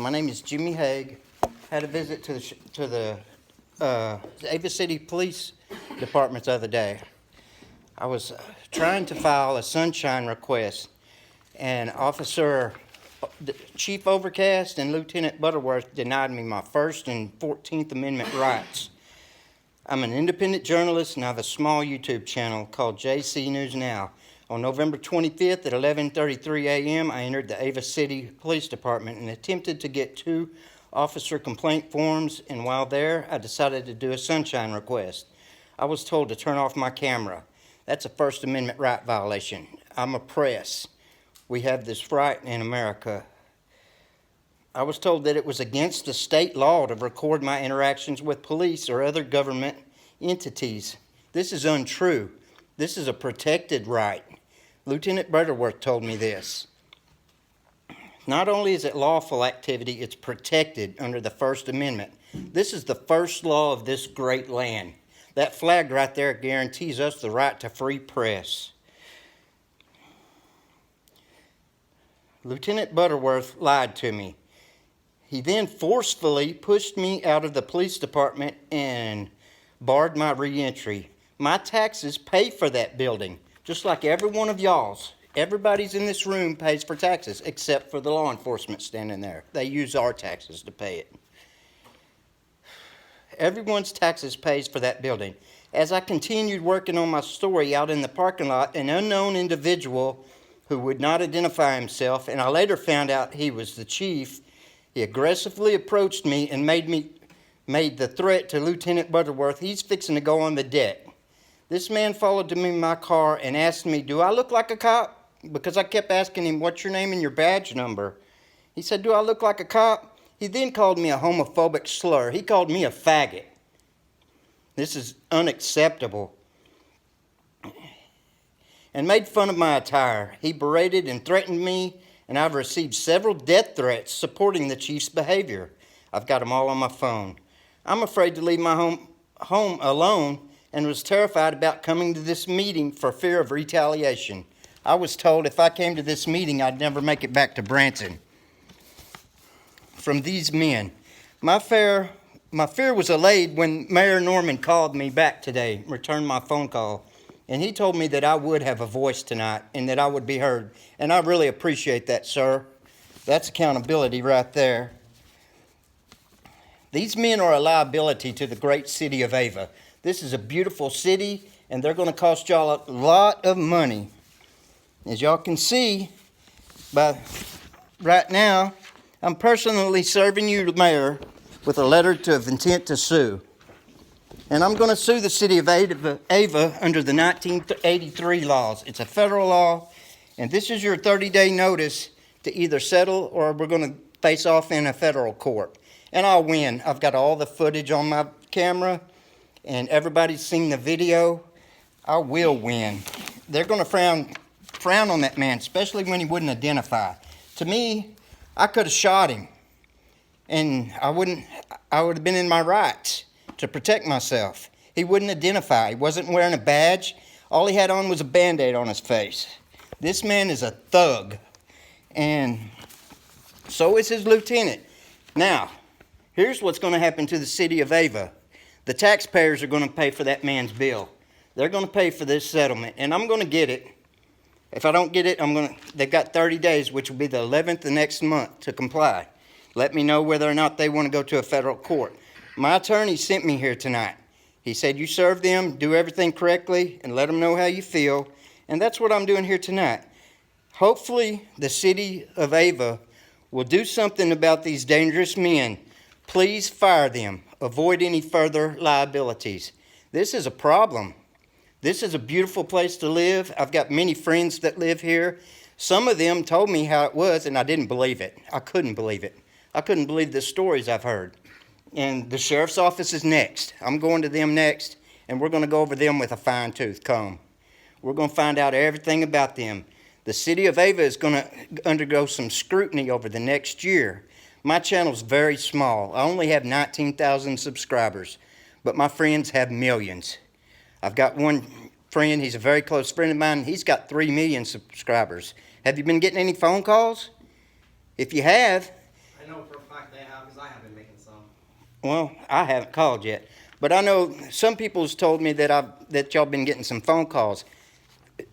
My name is Jimmy Haig. Had a visit to the Ava City Police Department the other day. I was trying to file a sunshine request, and Chief Overcast and Lieutenant Butterworth denied me my First and 14th Amendment rights. I'm an independent journalist, and I have a small YouTube channel called JC News Now. On November 25th at 11:33 a.m., I entered the Ava City Police Department and attempted to get 2 officer complaint forms, and while there, I decided to do a sunshine request. I was told to turn off my camera. That's a First Amendment right violation. I'm a press. We have this right in America. I was told that it was against the state law to record my interactions with police or other government entities. This is untrue. This is a protected right. Lieutenant Butterworth told me this. Not only is it lawful activity, it's protected under the First Amendment. This is the first law of this great land. That flag right there guarantees us the right to free press. Lieutenant Butterworth lied to me. He then forcefully pushed me out of the police department and barred my re-entry. My taxes pay for that building, just like every one of y'all's. Everybody's in this room pays for taxes, except for the law enforcement standing there. They use our taxes to pay it. Everyone's taxes pays for that building. As I continued working on my story out in the parking lot, an unknown individual who would not identify himself, and I later found out he was the chief, he aggressively approached me and made the threat to Lieutenant Butterworth, he's fixing to go on the deck. This man followed me in my car and asked me, do I look like a cop? Because I kept asking him, what's your name and your badge number? He said, do I look like a cop? He then called me a homophobic slur. He called me a faggot. This is unacceptable. And made fun of my attire. He berated and threatened me, and I've received several death threats supporting the chief's behavior. I've got them all on my phone. I'm afraid to leave my home alone and was terrified about coming to this meeting for fear of retaliation. I was told if I came to this meeting, I'd never make it back to Branson. From these men. My fear was allayed when Mayor Norman called me back today, returned my phone call, and he told me that I would have a voice tonight and that I would be heard. And I really appreciate that, sir. That's accountability right there. These men are a liability to the great city of Ava. This is a beautiful city, and they're going to cost y'all a lot of money. As y'all can see, right now, I'm personally serving you, Mayor, with a letter of intent to sue. And I'm going to sue the city of Ava under the 1983 laws. It's a federal law, and this is your 30-day notice to either settle or we're going to face off in a federal court. And I'll win. I've got all the footage on my camera, and everybody's seen the video. I will win. They're going to frown on that man, especially when he wouldn't identify. To me, I could have shot him, and I would have been in my rights to protect myself. He wouldn't identify. He wasn't wearing a badge. All he had on was a Band-Aid on his face. This man is a thug, and so is his lieutenant. Now, here's what's going to happen to the city of Ava. The taxpayers are going to pay for that man's bill. They're going to pay for this settlement, and I'm going to get it. If I don't get it, they've got 30 days, which will be the 11th of next month, to comply. Let me know whether or not they want to go to a federal court. My attorney sent me here tonight. He said, you serve them, do everything correctly, and let them know how you feel. And that's what I'm doing here tonight. Hopefully, the city of Ava will do something about these dangerous men. Please fire them. Avoid any further liabilities. This is a problem. This is a beautiful place to live. I've got many friends that live here. Some of them told me how it was, and I didn't believe it. I couldn't believe it. I couldn't believe the stories I've heard. And the sheriff's office is next. I'm going to them next, and we're going to go over them with a fine-tooth comb. We're going to find out everything about them. The city of Ava is going to undergo some scrutiny over the next year. My channel's very small. I only have 19,000 subscribers, but my friends have millions. I've got one friend, he's a very close friend of mine. He's got 3 million subscribers. Have you been getting any phone calls? If you have, I know for a fact fact they have, because I have been making some. Well, I haven't called yet, but I know some people's told me that y'all been getting some phone calls.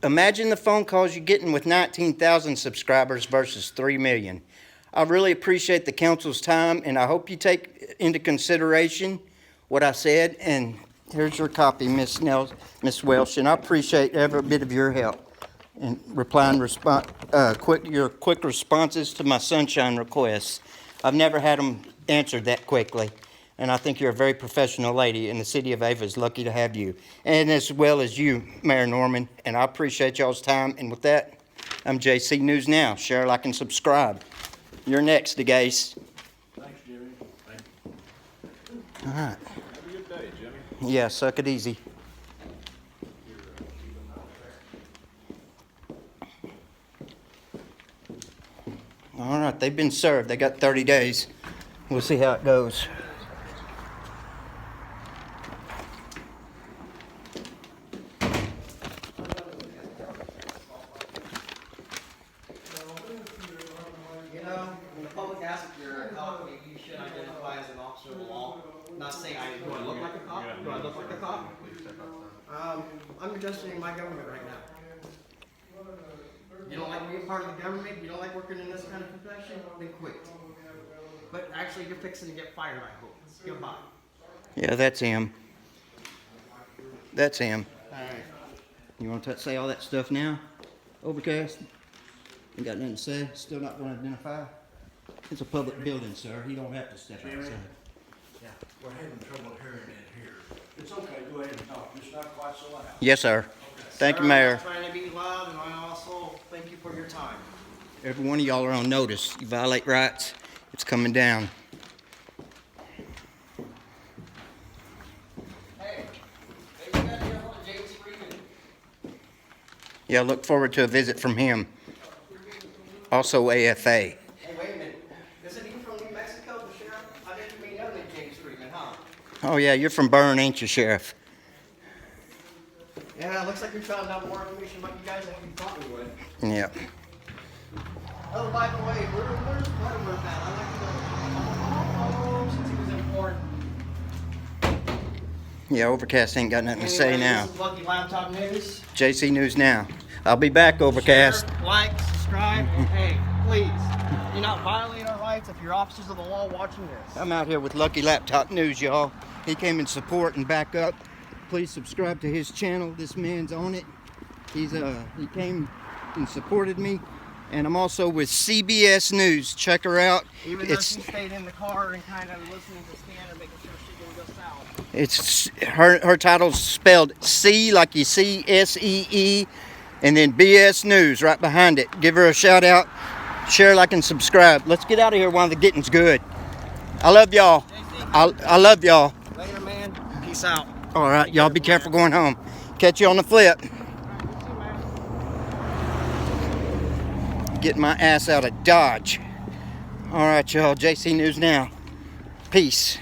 Imagine the phone calls you're getting with 19,000 subscribers versus 3 million. I really appreciate the council's time, and I hope you take into consideration what I said. And here's your copy, Miss Welsh, and I appreciate every bit of your help in replying, your quick responses to my sunshine requests. I've never had them answered that quickly, and I think you're a very professional lady, and the city of Ava is lucky to have you, and as well as you, Mayor Norman, and I appreciate y'all's time. And with that, I'm JC News Now. Share, like, and subscribe. You're next, guys. Thanks, Jimmy. Thank you. All right. Have a good day, Jimmy. Yeah, suck it easy. All right, they've been served. They got 30 days. We'll see how it goes. You know, when the public asks if you're a cop, maybe you should identify as an officer of the law. Not saying, do I look like a cop? Do I look like a cop? I'm adjusting in my government right now. You don't like being part of the government? You don't like working in this kind of profession? Then quit. But actually, you're fixing to get fired, I hope. Goodbye. Yeah, that's him. That's him. All right. You want to say all that stuff now? Overcast? You got nothing to say? Still not going to identify? It's a public building, sir. He don't have to step outside. Yeah, we're having trouble hearing it here. It's okay, go ahead and talk, it's not quite so loud. Yes, sir. Thank you, Sir, Mayor. I'm not trying to be loud, and I also thank you for your time. Every one of y'all are on notice. You violate rights, it's coming down. Hey, you got to hear from James Freeman. Yeah, look forward to a visit from him. Also AFA. Hey, wait a minute. Isn't he from New Mexico, the sheriff? I bet you may know that James Freeman, huh? Oh, yeah, you're from Bern, ain't you, Sheriff? Yeah, it looks like we found out more information about you guys than we thought we would. Yeah. Oh, by the way, where's Butterworth at? I'd like to know. Since he was important. Yeah, Overcast ain't got nothing to say Anyway, now. This is Lucky Laptop News. JC News Now. I'll be back, Overcast. Share, like, subscribe, and hey, please, do not violate our rights if you're officers of the law watching this. I'm out here with Lucky Laptop News, y'all. He came in support and back up. Please subscribe to his channel. This man's on it. He came and supported me. And I'm also with SeeBS News. Check her out. Even though she stayed in the car and kind of listening to Stan and making sure she didn't go south. It's her title's spelled C like you see SEE, and then BS News right behind it. Give her a shout out. Share, like, and subscribe. Let's get out of here while the getting's good. I love y'all. I love y'all. Later, man. Peace out. All right, y'all be careful going home. Catch you on the flip. Getting my ass out of Dodge. All right, y'all. JC News Now. Peace.